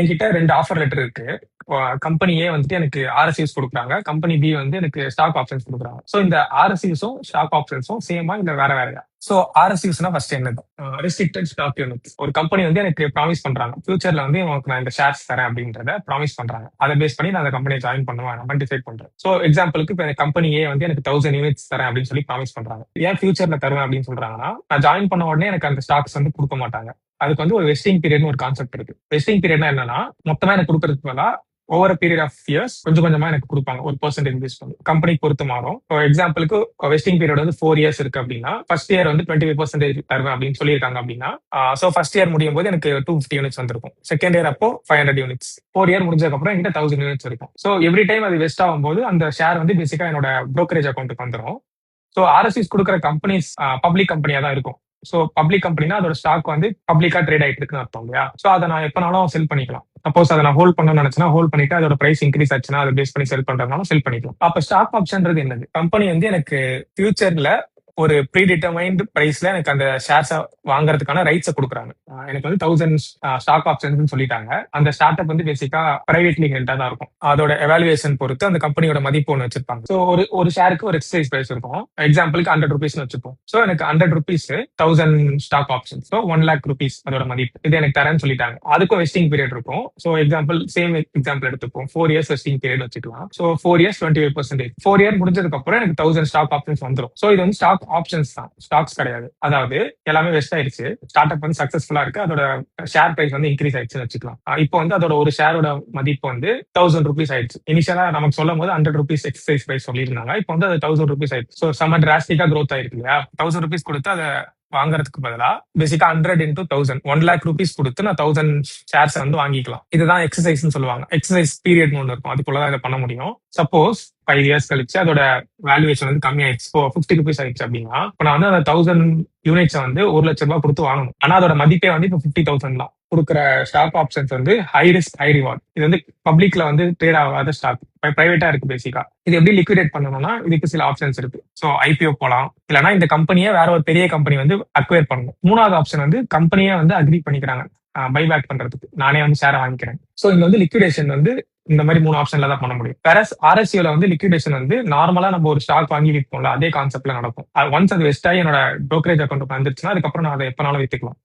என்கிட்ட 2 offer letter இருக்கு. Company ஏ வந்துட்டு எனக்கு ஆர்எஸ்யூஸ் குடுக்குறாங்க. கம்பெனி பி வந்து எனக்கு ஸ்டாக் ஆப்ஷன்ஸ் குடுக்குறாங்க. சோ இந்த ஆர்எஸ்யூஸும், ஸ்டாக் ஆப்ஷன்ஸும் சேமா இல்ல வேற வேறயா? சோ ஆர்எஸ்யூஸ்னா ஃபர்ஸ்ட் என்னது? Restricted stock units. ஒரு கம்பெனி வந்து எனக்கு ப்ராமிஸ் பண்றாங்க. ஃபியூச்சர்ல வந்து உனக்கு நான் இந்த ஷேர்ஸ் தரேன் அப்படின்றத ப்ராமிஸ் பண்றாங்க. அத பேஸ் பண்ணி நான் அந்த கம்பெனியை ஜாயின் பண்ணுவேன் அப்படின்னு டிசைட் பண்றேன். சோ எக்ஸாம்பிளுக்கு இப்ப கம்பெனி ஏ வந்து எனக்கு 1000 யூனிட்ஸ் தரேன் அப்படின்னு சொல்லி ப்ராமிஸ் பண்றாங்க. ஏன் ஃபியூச்சர்ல தருவேன் அப்படின்னு சொல்றாங்கன்னா, நான் ஜாயின் பண்ண உடனே எனக்கு அந்த ஸ்டாக்ஸ் வந்து கொடுக்க மாட்டாங்க. அதுக்கு வந்து ஒரு வெஸ்டிங் பீரியட்னு ஒரு கான்செப்ட் இருக்கு. வெஸ்டிங் பீரியட்னா என்னன்னா, மொத்தமா எனக்கு கொடுக்கறதுக்கு பதிலா ஓவர் பீரியட் ஆஃப் இயர்ஸ் கொஞ்சம் கொஞ்சமா எனக்கு கொடுப்பாங்க. ஒரு பெர்சென்டேஜ் பேஸ் பண்ணி கம்பெனி பொறுத்து மாறும். எக்ஸாம்பிளுக்கு வெஸ்டிங் பீரியட் வந்து 4 இயர்ஸ் இருக்கு அப்படின்னா, ஃபர்ஸ்ட் இயர் வந்து 25% தருவேன் அப்படின்னு சொல்லியிருக்காங்க அப்படின்னா, சோ ஃபர்ஸ்ட் இயர் முடியும் போது எனக்கு 250 யூனிட்ஸ் வந்திருக்கும். செகண்ட் இயர் அப்போ 500 யூனிட்ஸ். 4 இயர் முடிஞ்சதுக்கு அப்புறம் என்கிட்ட 1000 யூனிட்ஸ் இருக்கும். சோ எவ்ரி டைம் அது வெஸ்ட் ஆகும்போது அந்த ஷேர் வந்து பேசிக்கா என்னோட brokerage அக்கௌண்ட்டுக்கு வந்துடும். சோ ஆர்எஸ்சிஸ் கொடுக்குற கம்பெனிஸ் பப்ளிக் கம்பெனியா தான் இருக்கும். சோ பப்ளிக் கம்பெனினா அதோட ஸ்டாக் வந்து பப்ளிக்கா ட்ரேட் ஆயிட்டு இருக்குன்னு அர்த்தம் இல்லையா? சோ அதை நான் எப்பனாலும் செல் பண்ணிக்கலாம். சப்போஸ் அதை நான் ஹோல்ட் பண்ணணும்னு நினைச்சேன்னா ஹோல்ட் பண்ணிட்டு அதோட பிரைஸ் இன்க்ரீஸ் ஆச்சுன்னா அதை பேஸ் பண்ணி செல் பண்றதுனாலும் செல் பண்ணிக்கலாம். அப்ப ஸ்டாக் ஆப்ஷன்றது என்னது? கம்பெனி வந்து எனக்கு ஃபியூச்சர்ல ஒரு ப்ரீ டிட்டர்மைன்டு பிரைஸ்ல எனக்கு அந்த ஷேர்ஸை வாங்குறதுக்கான ரைட்ஸை கொடுக்குறாங்க. எனக்கு வந்து 1000 ஸ்டாக் ஆப்ஷன்ஸ் சொல்லிட்டாங்க. அந்த ஸ்டார்ட் அப் வந்து பேசிக்கா பிரைவேட்லி ஹெல்டா தான் இருக்கும். அதோட எவாலுவேஷன் பொறுத்து அந்த கம்பெனியோட மதிப்பு ஒன்று வச்சிருப்பாங்க. ஸோ ஒரு ஷேருக்கு ஒரு எக்ஸசைஸ் பிரைஸ் இருக்கும். எக்ஸாம்பிளுக்கு 100 ருபீஸ் வச்சுப்போம். ஸோ எனக்கு 100 rupees 1000 stock option. So 1 lakh rupees அதோட மதிப்பு. இது எனக்கு தரேன்னு சொல்லிட்டாங்க. அதுக்கும் வெஸ்டிங் பீரியட் இருக்கும். ஸோ சேம் எக்ஸாம்பிள் எடுத்துப்போம். 4 இயர்ஸ் வெஸ்டிங் பீரியட் வச்சுக்கலாம். So 4 years 25%. 4 இயர் முடிஞ்சதுக்கு அப்புறம் எனக்கு 1000 ஸ்டாக் ஆப்ஷன்ஸ் வந்துடும். ஸோ இது வந்து ஸ்டாக் ஆப்ஷன்ஸ் தான், ஸ்டாக்ஸ் கிடையாது. அதாவது எல்லாமே வெஸ்ட் ஆயிருச்சு. ஸ்டார்ட் அப் வந்து சக்சஸ்ஃபுல்லா இருக்கு. அதோட ஷேர் பிரைஸ் வந்து இன்க்ரீஸ் ஆயிடுச்சுன்னு வச்சுக்கலாம். இப்போ வந்து அதோட ஒரு ஷேரோட மதிப்பு வந்து 1000 ருபீஸ் ஆயிடுச்சு. இனிஷியலா நமக்கு சொல்லும் போது 100 ருபீஸ் எக்ஸசைஸ் பிரைஸ் சொல்லியிருந்தாங்க. இப்போ வந்து அது 1000 ருபீஸ் ஆயிடுச்சு. ஸோ செம்ம டிராஸ்டிக்கா க்ரோத் ஆயிருக்கு இல்லையா? 1000 ருபீஸ் கொடுத்து அதை வாங்குறதுக்கு பதிலா பேசிக்கா 100 into 1000 1 லேக் ருபீஸ் கொடுத்து நான் 1000 ஷேர்ஸ் வந்து வாங்கிக்கலாம். இதுதான் எக்ஸசைஸ் சொல்லுவாங்க. எக்ஸசைஸ் பீரியட் ஒன்று இருக்கும். அதுக்குள்ளதான் இதை பண்ண முடியும். சப்போஸ் 5 இயர்ஸ் கழிச்சு அதோட வேல்யூவேஷன் வந்து கம்மி ஆயிடுச்சு. இப்போ 50 ருபீஸ் ஆயிடுச்சு அப்படின்னா, இப்போ நான் வந்து அந்த 1000 யூனிட்ஸ் வந்து 1 லட்சம் ரூபாய் கொடுத்து வாங்கணும். ஆனா அதோட மதிப்பே வந்து இப்போ 50,000 தான். கொடுக்குற ஸ்டாக் ஆப்ஷன்ஸ் வந்து ஹை ரிஸ்க் ஹை ரிவார்ட். இது வந்து பப்ளிக்ல வந்து ட்ரேட் ஆகாத ஸ்டாக், பிரைவேட்டா இருக்கு பேசிக்கா. இது எப்படி லிக்விடேட் பண்ணணும்னா இதுக்கு சில ஆப்ஷன்ஸ் இருக்கு. ஸோ ஐபிஓ போலாம், இல்லைன்னா இந்த கம்பெனியை வேற ஒரு பெரிய கம்பெனி வந்து அக்வயர் பண்ணணும். மூணாவது ஆப்ஷன் வந்து கம்பெனியே வந்து அக்ரி பண்ணிக்கிறாங்க பைபேக் பண்றதுக்கு, நானே வந்து ஷேரை வாங்கிக்கிறேன். ஸோ இங்க வந்து லிக்விடேஷன் வந்து இந்த மாதிரி 3 ஆப்ஷன்ல தான் பண்ண முடியும். வேற ஆர்எஸ்சியோல வந்து லிக்விடேஷன் வந்து நார்மலா நம்ம ஒரு ஸ்டாக் வாங்கி விற்போம்ல, அதே கான்செப்ட்ல நடக்கும். ஒன்ஸ் அது வெஸ்ட் ஆகி என்னோட brokerage அக்கௌண்ட் வந்துருச்சுன்னா அதுக்கப்புறம் நான் அதை எப்பனாலும் வித்துக்கலாம்.